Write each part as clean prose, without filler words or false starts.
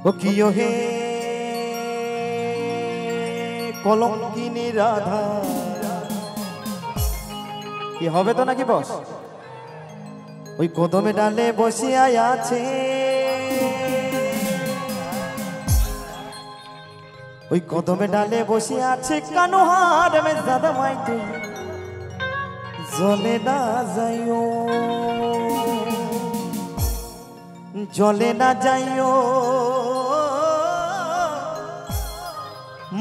ও কিও হে কলঙ্কিনী রাধা, কি হবে তো নাকি বস? ওই কদমে ডালে বসিয়া আছে, ওই কদমে ডালে বসিয়া আছে কানোহার মে দাদা মাই তুই জলে না যাইও, জলে না যাইও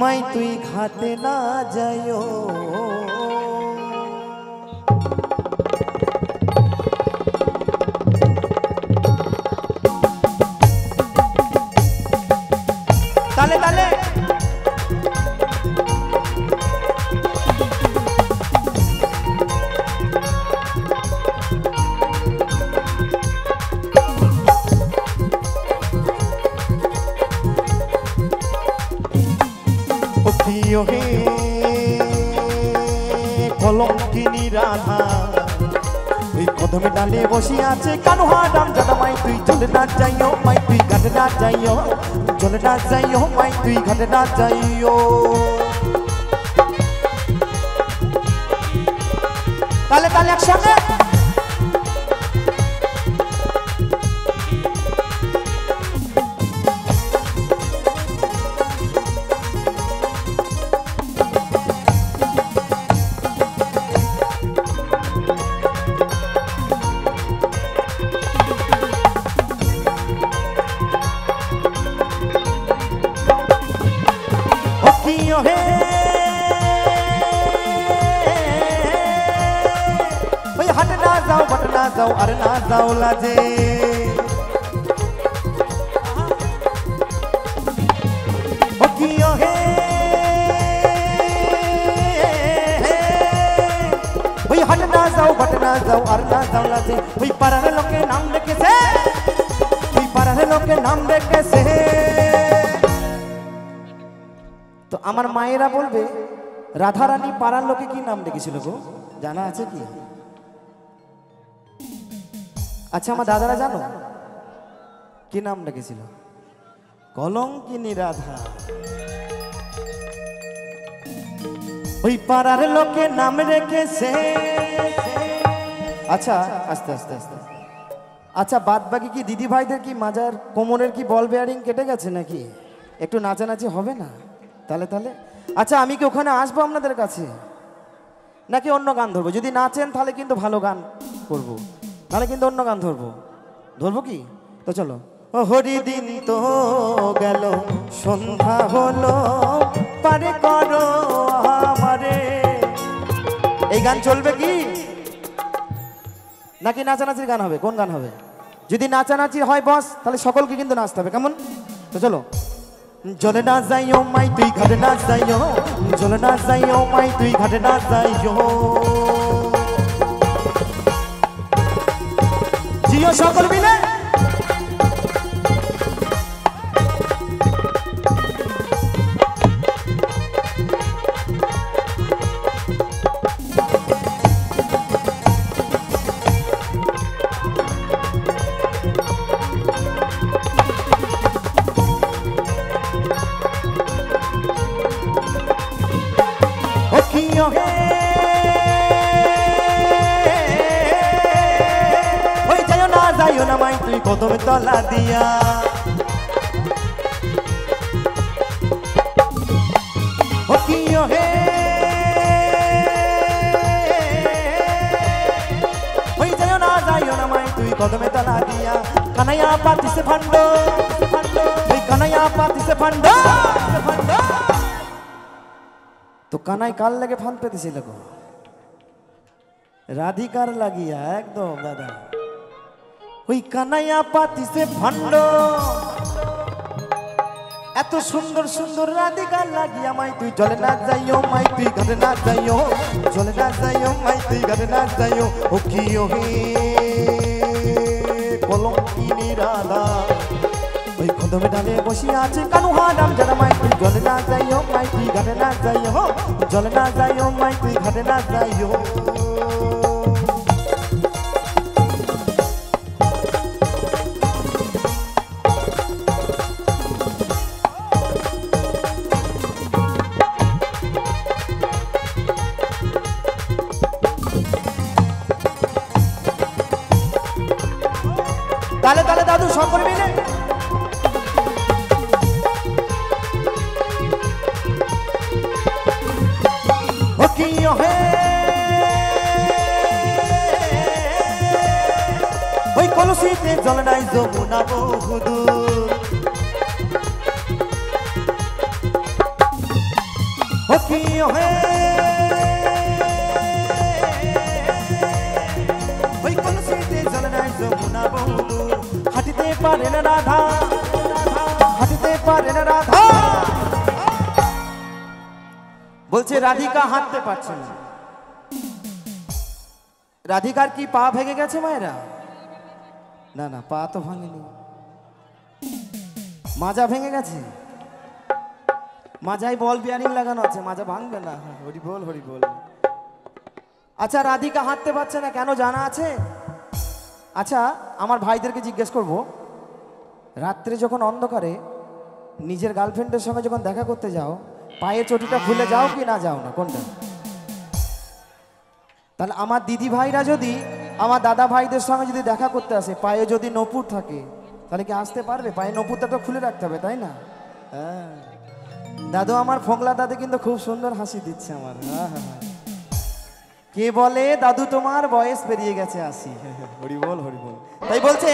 মাই তুই ঘাটে না যাইও। তালে তালে কিও হে কলঙ্কিনী রাধা, ওই কদমে ডালে বসিয়া আছে কানোহা ডাম দাদা মাই তুই জলে না যাইও, মাই তুই ঘাটে না যাইও, জলে না যাইও মাই তুই ঘাটে না যাইও। তালে তালে একসঙ্গে हट ना जाओ बट ना जाओ अरे ना जाओ लाजे, ओ कियो हे भाई हट ना जाओ बट ना जाओ अरे ना जाओ लाजे, भाई पारार लोग के नाम लेके से, भाई पारार लोग के नाम लेके से। तो আমার মায়েরা বলবে রাধা রানী পাড়ার লোকে কি নাম ডেকেছিল গো, জানা আছে কি? আচ্ছা আমার দাদারা জানো কি নাম ডেকেছিল? কলঙ্কিনী রাধা। ওই পাড়ার লোকে নাম রেখেছে। আচ্ছা আস্তে আস্তে আস্তে, আচ্ছা বাদ বাকি কি দিদি ভাইদের কি মাজার কোমরের কি বল বেয়ারিং কেটে গেছে নাকি? একটু নাচানাচি হবে না? তাহলে তাহলে আচ্ছা আমি কি ওখানে আসবো আপনাদের কাছে নাকি অন্য গান ধরবো? যদি নাচেন তাহলে কিন্তু ভালো গান করবো, নাহলে কিন্তু অন্য গান ধরবো। ধরবো কি? তো চলো। ও হরি দিন তো গেল সন্ধ্যা হলো পারে করো আমারে, এই গান চলবে কি নাকি নাচানাচির গান হবে? কোন গান হবে? যদি নাচানাচি হয় বস তাহলে সকলকে কিন্তু নাচতে হবে, কেমন? তো চলো। জলে না যাইও মাই তুই ঘাটে না যাইও, জলে না যাইও মাই তুই ঘাটে না যাইও, জিও সকল মিলে। যাইও না মাই তুই কদমে তলা দিয়া, ও কিও হে ওই যাইও না মাই তুই কদমে তলা দিয়া, কানাইয়া পাতিছে ফান্ড, ওই কানাইয়া পাতিছে ফান্ড। তো কানাই কার লাগে ফান পেতেছিল গো? রাধিকার লাগিয়া একদম দাদা। ওই কানাইয়া পাতিছে ফান্ড, এত সুন্দর সুন্দর রাধিকার লাগিয়া মাই তুই জলে না যাইও, মাই তুই ঘাটে না যাইও, জলে না যাইও মাই তুই ঘাটে না যাইও। ও কিও হে কলঙ্কিনী রাধা, ওই কদমে ডালে বসিয়া আছে কানোহা নাম যারা মাই তুই জলে না যাইও, মাই তুই ঘাটে না যাইও, জলে না যাইও মাই তুই ঘাটে না যাইও। নাই যমুনা বহুদূর ও কি হে ওই কলসিতে জল নাই যমুনা বহুদূর হাঁটিতে পারে না রাধা হাঁটিতে পারে না রাধা বলছে রাধিকা হাঁটতে পারছে না রাধিকার কি পা ভেঙে গেছে মায়েরা না না পা তো ভাঙেনি মাজা ভেঙে গেছে মাজায় বল বিয়ারিং লাগানো আছে মাজা ভাঙবে না হরি বল হরি বল আচ্ছা রাধিকা হাঁটতে পারছে না কেন জানা আছে আচ্ছা আমার ভাইদেরকে জিজ্ঞেস করব রাত্রে যখন অন্ধকারে নিজের গার্লফ্রেন্ডের সঙ্গে যখন দেখা করতে যাও পায়ে চটিটা খুলে যাও কি না যাও না কোনটা তাহলে আমার দিদি ভাইরা যদি আমার দাদা ভাইদের সঙ্গে যদি দেখা করতে আসে পায়ে যদি নপুর থাকে তাহলে কি আসতে পারবে পায়ে নপুরটা তো খুলে রাখতে হবে তাই না হ্যাঁ দাদু আমার ফোংলা দাদু কিন্তু খুব সুন্দর হাসি দিচ্ছে আমার কে বলে দাদু তোমার বয়স পেরিয়ে গেছে আসি হরি বল তাই বলছে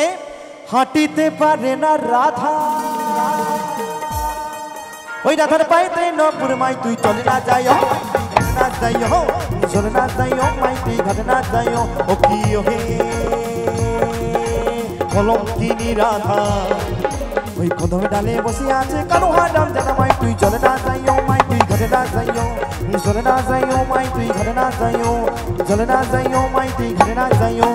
হাঁটিতে পারে না রাধা ওই রাধার পাইতে নপুর মাই তুই চলে না যাইও না যাইও চলে না যাইও মাই তুই ঘাটে না যাইও ও কি হে কলঙ্কিনী রাধা ওই কদমে ডালে বসে আছে কালো হাডাম জানা মাই তুই চলে না যাইও মাই তুই ঘাটে না যাইও চলে না যাইও মাই তুই ঘাটে না যাইও চলে না যাইও মাই তুই ঘাটে না যাইও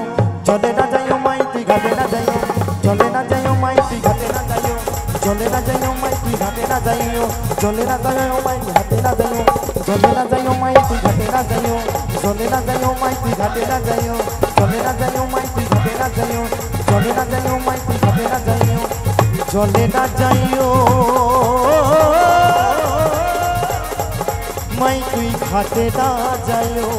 চলে না যাইও মাই তুই ঘাটে না যাইও চলে না যাইও মাই তুই ঘাটে না যাইও চলে না যাইও মাই তুই ঘাটে না যাইও চলে না যাইও মাই তুই ঘাটে না যাইও চলে না যাইও মাই তুই ঘাটে না যাইও চলে না যাইও মাই তুই ঘাটে না যাইও চলে না যাইও মাই তুই ঘাটে না যাইও চলে না যাইও মাই তুই ঘাটে না যাইও চলে না যাইও মাই তুই ঘাটে না যাইও